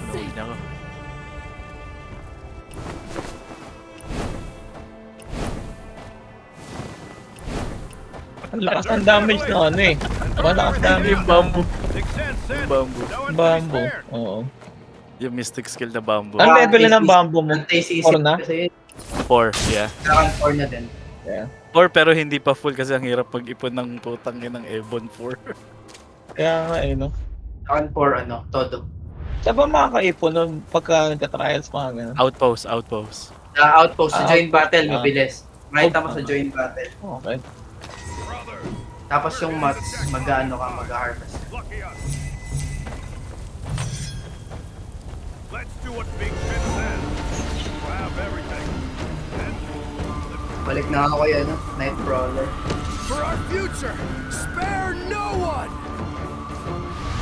safe. Nako. Ang lakas ng damage na ano eh. Malakas damage. Yung bamboo. Sixth sense said Bamboo. no one Bamboo. spared. Oo. Yung mystic skill na bamboo. Ang level na ng bamboo mo? Anti-CC Or na? kasi yun. 4, yeah. Kailangan 4 na din. Yeah. 4 pero hindi pa full kasi ang hirap pag-ipon ng putang ng Ebon 4. Kaya nga eh, no? Kailangan 4 ano, todo. Saan ba makakaipon nun pagka nagka-trials mga ganun? Outpost, outpost. Sa outpost, sa joint battle, Ah. mabilis. Makita mo sa joint battle. Okay. Brother, Tapos yung mats, mag-ano ka, mag-harvest. lucky us. Let's do what Big Ben says. You have everything. And Balik na ako yan, Night Crawler. for our future, spare no one.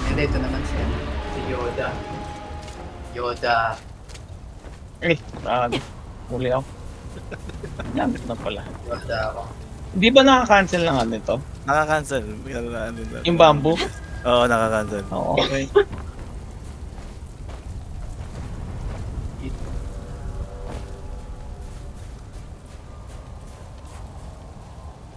And ito naman si Yoda. Yoda. Eh, huli ako. Gamit na pala. Yoda ako. Hindi ba nakaka-cancel ng ano ito? Nakaka-cancel. Yung bamboo? Oo, nakaka-cancel. Oo, okay.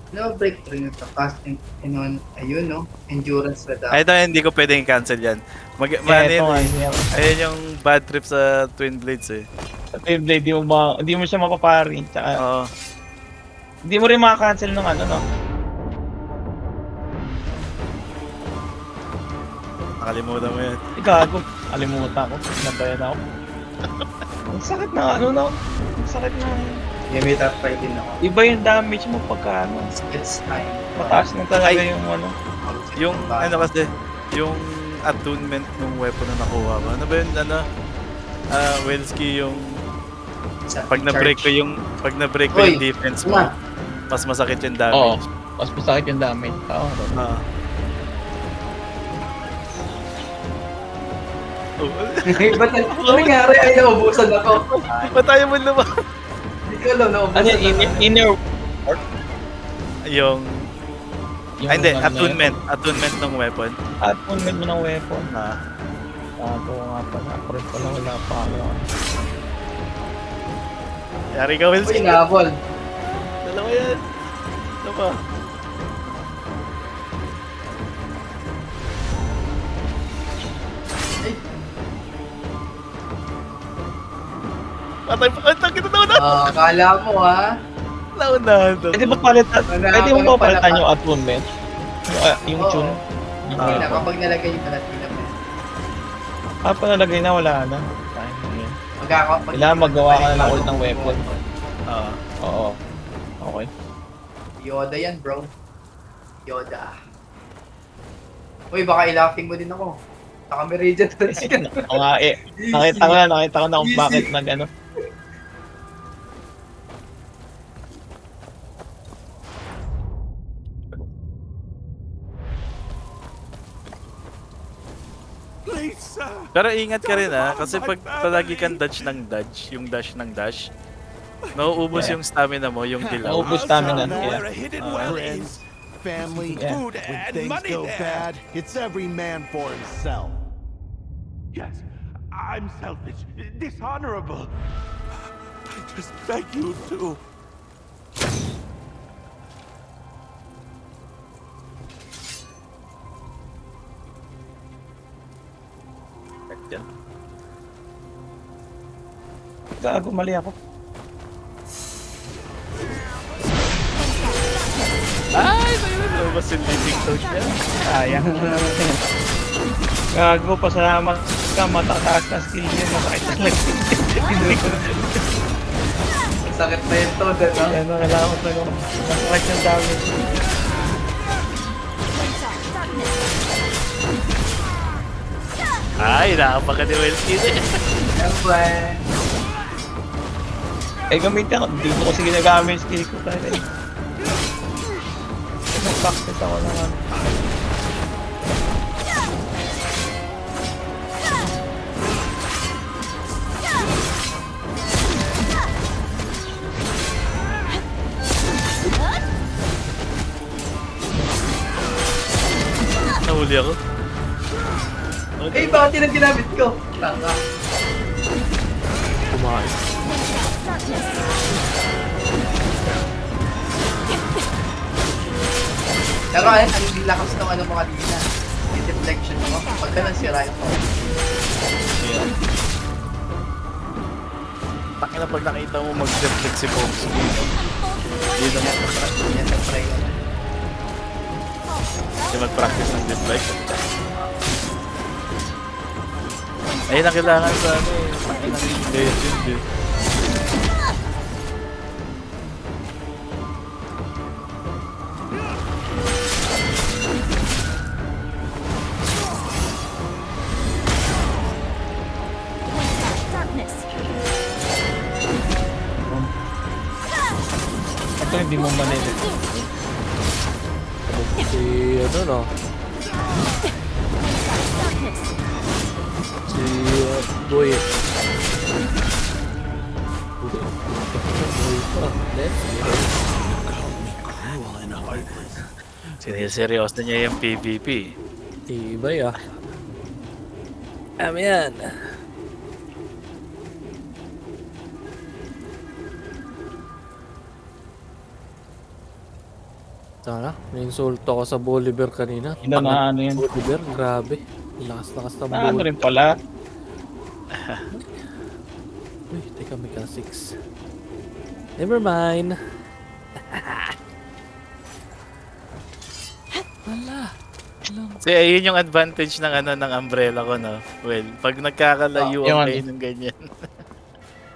No, breakthrough nito. Casting, ayun no? Endurance reduction. Ay, ito hindi ko pwedeng i-cancel yan. Ano Ito yan nga, eh. Ayun yung bad trip sa Twin Blades eh. sa Beyblade, di mo siya mapapari. Tsaka, Oo. hindi mo rin makaka-cancel ng ano, no? Nakalimutan mo yan. Gago. Alimutan ko. Nabayan ako. Ang sakit na ano, no? Ang sakit na. Gamit up pa din ako. Iba yung damage mo pagka ano. It's time. Mataas na talaga Ay. yung ano. Yung ano kasi, yung attunement ng weapon na nakuha ko. Ano ba yun, ano? Welsky yung pag na-break ko yung Uy, defense mo, Uma. mas masakit yung Oo. damage. Mas masakit yung damage. Oo. Ah. Oh. Ba't ano nangyari? Ay, naubusan ako. Ba't tayo mo naman? Hindi ko alam, naubusan Ano ako. yung inner Yung... yung Ay, hindi. ano, Attunement. Attunement ng weapon. Attunement mo ng weapon. Ah. Gago nga pala. Ako rin pala wala pa ako. Yari ka, Uy, Welsky. nahabol. Dalawa yan. Ano pa? Ay, Patay pa. Ang takit na nauna. akala mo ha. Naunahan to. Pwede ba palitan? Wala Pwede mo ako ba yung palitan palaka. yung attunement? Yung Oo. tune? Hindi na, kapag nalagay yung palatina mo. Pa nalagay na, wala na. Fine, yun. Kailangan magawa ka na ulit ng weapon. Ah. Oo. Okay. Yoda yan, bro. Yoda. Uy, baka ilaping mo din ako. Saka may radiant touch ka. Oo nga eh. Nakita ko na kung bakit nag ano. Please, sir. Pero ingat ka rin kasi pag palagi kang dodge ng dodge, yung dash ng dash, nauubos Yeah. yung stamina mo, yung dilaw. Naubos stamina. Where Yeah. a hidden well is. Family, Yeah. Food when and things money go there. bad, it's every man for himself. Yes, I'm selfish, dishonorable. I just beg you to. Yan. Gago, mali ako. Ay! Naubos yung living touch niya. Sayang. Gago, pasalamat ka. Matataas na skill yun. Masakit talaga. Hindi ko. Sakit na yun to, diba? Ano, kailangan ko talaga. Masakit yung damage. Ay, nakapaka ni Welsky na yan. Siyempre. Eh, gamitin ako. Hindi ko kasi ginagamit yung skill ko talaga. Nag-practice ako ng ano. Nahuli ako. Eh, baka konti lang ginamit ko. Tanga. Kumain. Pero ayun, ang lakas ng ano mo kanina. Yung deflection mo. Pagka nasira yung phone. Yeah. Pakina pag nakita mo mag-deflect si Fox. Hindi naman Yan ang try ko. Hindi mag-practice ng deflect. Ayun ang kailangan sa ano eh. Pakina ng legend eh. Ito hindi mo manili. Si ano no? Si Boy. Boy pa. Let's go. Siniseryoso niya yung PvP. Tibay ah. Yan. Sana, may insulto ako sa Bolivar kanina. Ina na ano yan. Bolivar, grabe. Lakas-lakas na Na ano Bolivar. rin pala. Uy, teka, may ka 6. Never mind. Wala. So, ayun yung advantage ng ano ng umbrella ko, no? Well, pag nagkakalayo yung kayo ano. ng ganyan.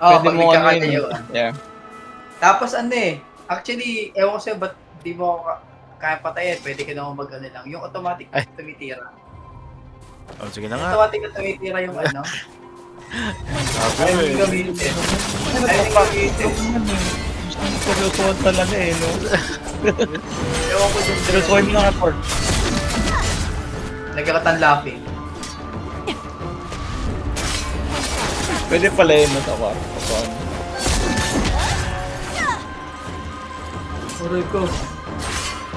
Oo, Pwede pag mo ano nagkakalayo. yun. Yeah. Tapos ano eh, actually, ewan ko sa'yo, ba't di mo ako kaya patayin? Pwede ka naman mag-ano lang. Yung automatic Ay. tumitira. Oh, sige na nga. Automatic na tumitira yung ano. Sabi Ayaw mo yung eh. gamitin. Ayaw yung gamitin. Seryosohan talaga eh, no? Ewan ko dun. Seryosohan mo ng effort. Nagkakatan laughing. Pwede pala yun, no? Tawa. Aray ko.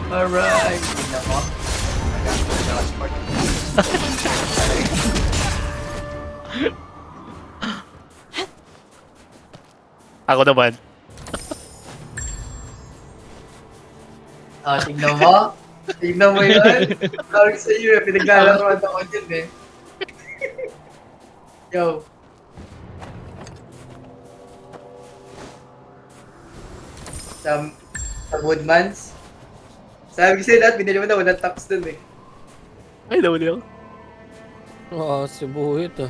Alright. Tingnan mo. Nagkakatan. Ako naman. Ah, tingnan mo. Tingnan mo yun. Tawag sa iyo, pinaglalaroan ako dyan eh. Yo. Sa Woodmans. Sabi ko sa'yo lahat, binili mo na, walang tax dun eh. Ay, nawali ako. Si Buhit ah.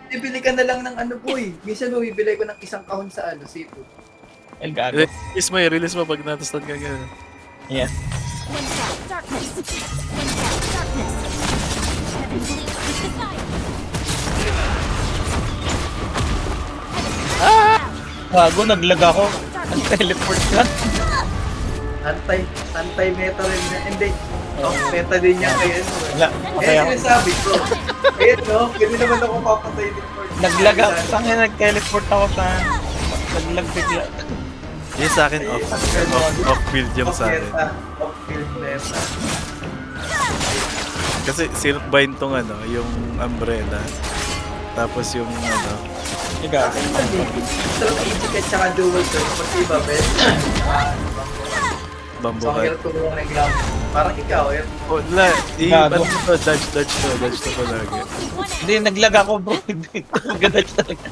Bibili ka na lang ng ano boy. Minsan bumibili ko ng isang kahon sa ano, seafood. El gago. Release mo pag natastan ka gano'n. Yeah. Gago, naglag ako. Ang teleport ka. Anti-meta rin na. Hindi. Meta din niya kaya ano. Wala, patay Kaya ako. sinasabi ko. Ayun no, hindi naman ako papatay din for. Naglag ako. Saan nga nag-teleport ako sa... Naglag bigla. Yung sa akin, off-build yung sa akin. Off-field meta. Kasi silk-bind tong ano, yung umbrella. Tapos yung ano, Gago. So, AG at saka dual sword. Pag iba, best. bamboo So, ang hat. hirap kumuha ng glove. Parang ikaw, eh. Oh, Gago. dodge to palagi. Hindi, naglag ako bro. Hindi ko mag-dodge talaga.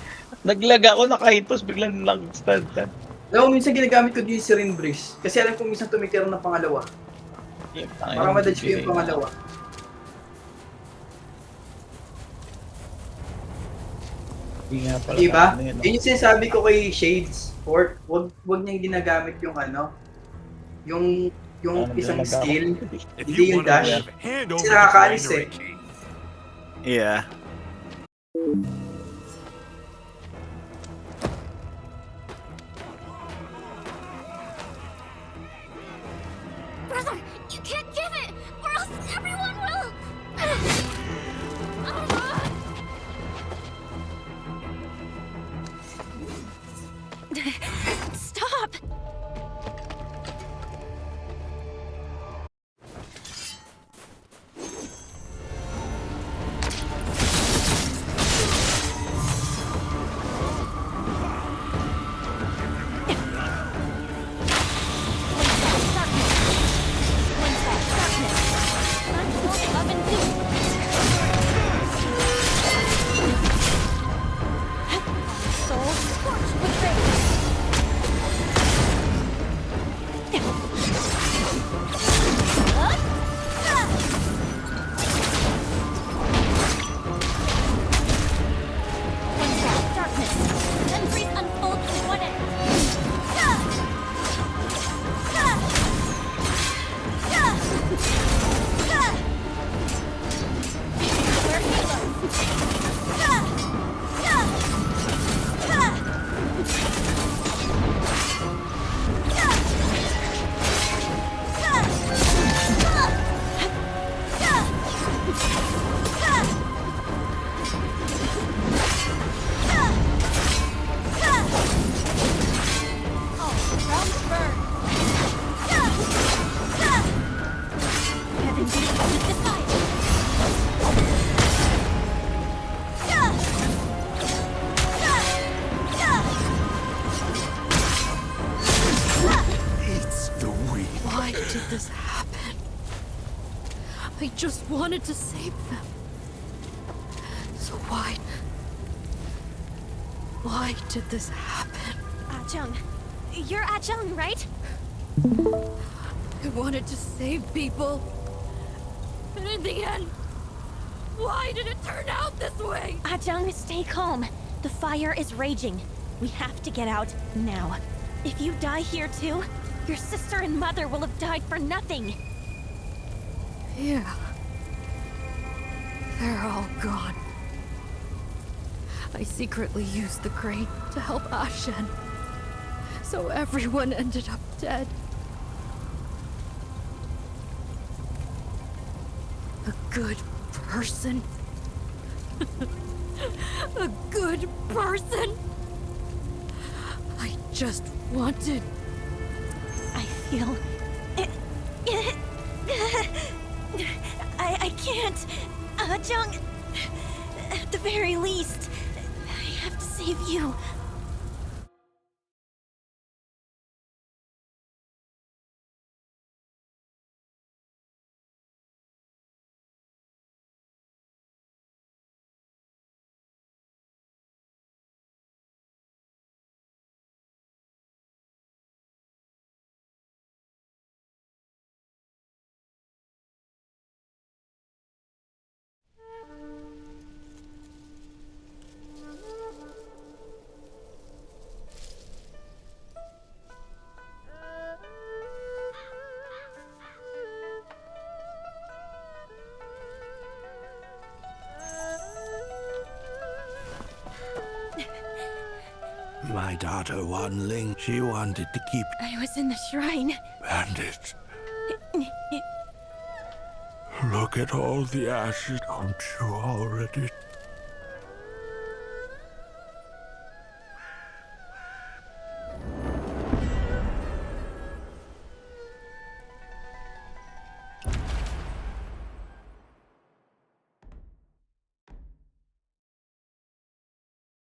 Naglag ako, nakahitos, biglang lang stand ka. Alam mo, minsan ginagamit ko din si Rin Breeze. Kasi alam ko minsan tumitira ng pangalawa. Para madodge ko yung pangalawa. Diba? Yun yung sinasabi ko kay Shades. Wag niyang ginagamit yung ano, yung isang skill, If hindi you yung want to dash. live, hand over Kasi the nakakaalis binary eh. key. Yeah. Brother, you can't give it, or else everyone will. Stop! just wanted to save them. So why did this happen? Jung. You're Jung, right? I wanted to save people. And in the end, why did it turn out this way? Jung, stay calm. The fire is raging. We have to get out now. If you die here too, your sister and mother will have died for nothing. Yeah. They're all gone. I secretly used the crane to help Ashen. So everyone ended up dead. A good person. A good person. I just wanted. I feel... I can't. Jung, at the very least, I have to save you. My daughter Wan Ling, she wanted to keep I was in the shrine. bandits. Look at all the ashes. Don't you already